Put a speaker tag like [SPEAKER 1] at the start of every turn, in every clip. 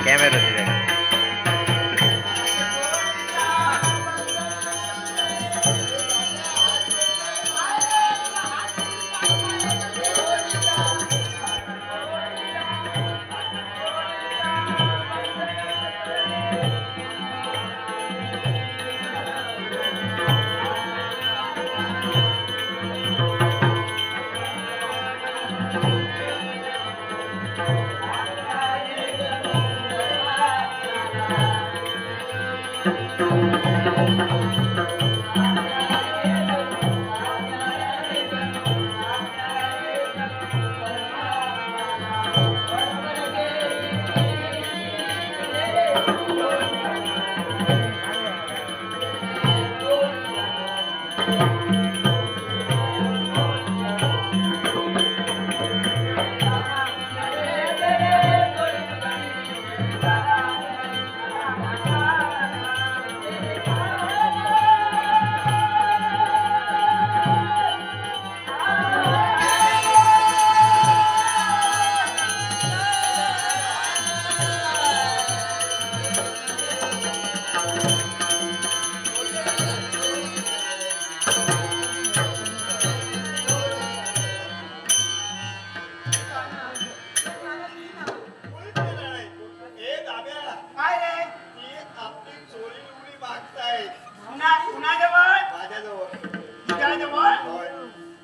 [SPEAKER 1] Camera दिलाय.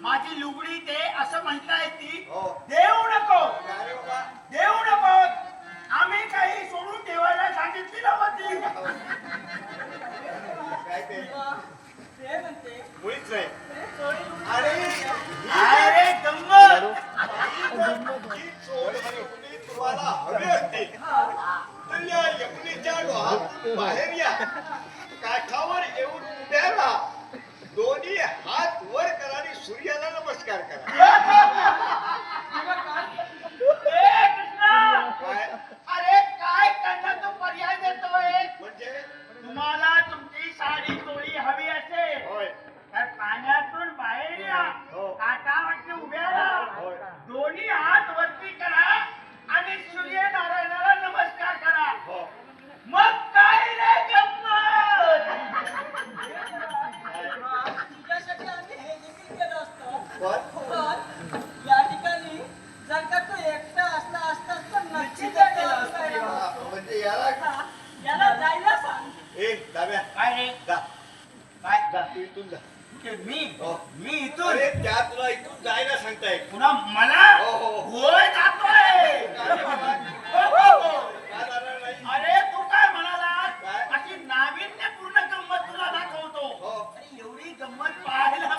[SPEAKER 2] माझी लुगडी ते असं म्हणताय ती देऊ नको देऊ नको आम्ही काही सोडून ठेवायला सांगितली नव्हती.
[SPEAKER 3] काय ते मुळीच नाही.
[SPEAKER 2] अरे गंमत
[SPEAKER 3] तुम्हाला हवी असतील तर या यमुनेच्या डोहातून बाहेर या, काठावर येऊन उभ्या राहा, दोन्ही हात वर करा आणि सूर्याला नमस्कार करा.
[SPEAKER 2] अरे काय त्यांना तो पर्याय देतोय
[SPEAKER 3] म्हणजे
[SPEAKER 2] तुम्हाला तुमची साडी चोळी हवी असेल तर पाण्यातून बाहेर या, काठावरती उभ्या राहा, दोन्ही हात वरती करा आणि सूर्यनारायणाला नमस्कार करा. मग काय रे गंमत.
[SPEAKER 4] तुझ्यासाठी आम्ही हे देखील केलं असतं.
[SPEAKER 3] पण
[SPEAKER 4] पण या ठिकाणी जर का तो एकटा असता तर नक्कीच केलं असतं.
[SPEAKER 3] म्हणजे याला
[SPEAKER 4] याला जायला सांग.
[SPEAKER 3] ए दाब्या
[SPEAKER 2] काय रे
[SPEAKER 3] जा
[SPEAKER 2] काय
[SPEAKER 3] जा तू इथून जा.
[SPEAKER 2] मी इथून
[SPEAKER 3] अरे त्या तुला इथून जायला सांगताय.
[SPEAKER 2] पुन्हा मला होय जातोय. अरे तू काय म्हणाला अशी नाविन्यपूर्ण गंमत तुला दाखवतो. अरे एवढी गंमत पाहायला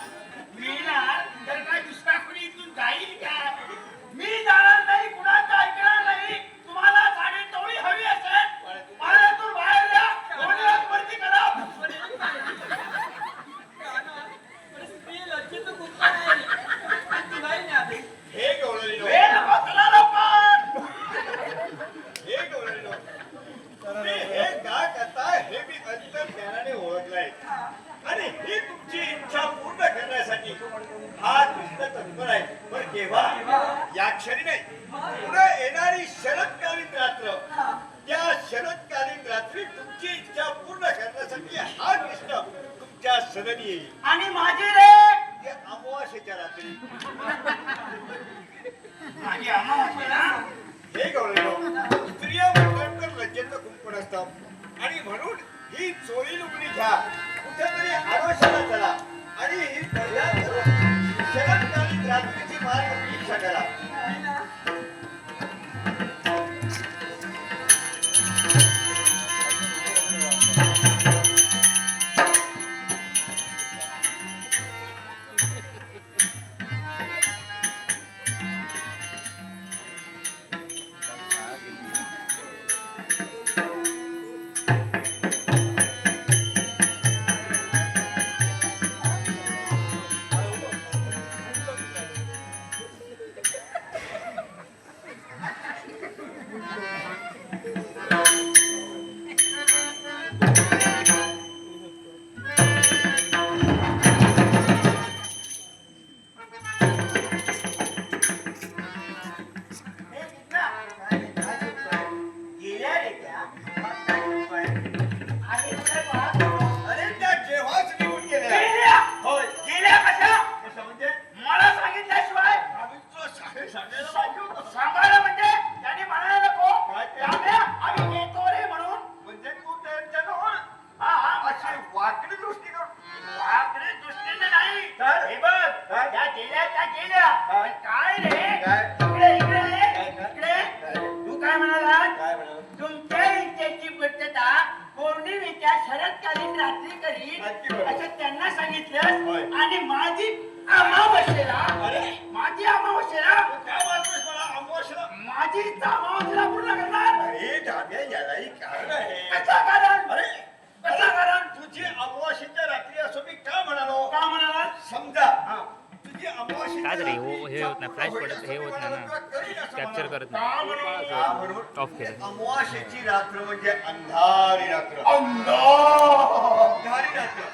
[SPEAKER 2] मिळणार तर काय दुसरा कोणी इथून जाईल का. मी जाणार नाही, कुणाचं ऐकणार नाही. तुम्हाला साडी चोळी हवी असेल पाण्यातून बाहेर या, दोन्ही हात वरती करा.
[SPEAKER 4] स्त्री लज्जित खूप आहे. नाही नाही
[SPEAKER 3] हे गवळणी नो.
[SPEAKER 2] हे नको, चला लवकर.
[SPEAKER 3] हे गवळणी नो. तुम्ही हे का करताय हे मी अंतर्ज्ञानाने ओळखलंय आणि ही तुमची इच्छा पूर्ण करण्यासाठी हा कृष्ण तत्पर आहे. पण केव्हा या क्षणी नाही, पुढे येणारी शरदकालीन रात्र, त्या शरदकालीन रात्री तुमची इच्छा पूर्ण करण्यासाठी हा कृष्ण तुमच्या सदनी येईल.
[SPEAKER 2] आणि माझी रे
[SPEAKER 3] ते अमावास्येच्या रात्री.
[SPEAKER 2] माझी अमावास्या ना.
[SPEAKER 3] हे गवळणी स्त्रिया म्हणतात लज्जेचं कुंपण असतं आणि म्हणून ही चोळी लुगडी घ्या, कुठेतरी आरोशाला चला आणि ही पहिल्या शरदकालीन रात्रीची मार्ग इच्छा करा.
[SPEAKER 2] गेल्या रे करीन
[SPEAKER 3] नक्की बरोबर.
[SPEAKER 2] असं त्यांना
[SPEAKER 3] होय.
[SPEAKER 2] सांगितलं आणि माझी अमावस्येला
[SPEAKER 3] अरे.
[SPEAKER 2] माझी अमावस्येला
[SPEAKER 3] काय वाटतोस मला अमावस्येला?
[SPEAKER 2] माझी अमावस्येला पूर्ण करणार
[SPEAKER 3] अरे दाद्या यालाही कारण आहे.
[SPEAKER 2] कसं कारण
[SPEAKER 3] अरे
[SPEAKER 2] कसं कारण
[SPEAKER 3] तुझी अमावस्येच्या रात्री असं मी का म्हणालो?
[SPEAKER 2] का म्हणाला
[SPEAKER 3] समजा तुझी अमावस्येच्या
[SPEAKER 1] काय तरी
[SPEAKER 3] रात्री
[SPEAKER 1] हे होत नाही, फ्लॅश
[SPEAKER 3] होईल
[SPEAKER 1] पडत,
[SPEAKER 3] असं
[SPEAKER 1] हे
[SPEAKER 3] मी
[SPEAKER 1] होत नाही
[SPEAKER 3] म्हणालो
[SPEAKER 1] ना.
[SPEAKER 3] किंवा करीन असं
[SPEAKER 1] कॅप्चर
[SPEAKER 3] म्हणालो.
[SPEAKER 1] करत
[SPEAKER 2] का
[SPEAKER 1] नाही.
[SPEAKER 2] म्हणून
[SPEAKER 3] का म्हणून?
[SPEAKER 1] ऑफ केलं.
[SPEAKER 3] अमावस्येची रात्र म्हणजे अंधारी रात्र.
[SPEAKER 2] अंधार
[SPEAKER 3] अंधारी रात्र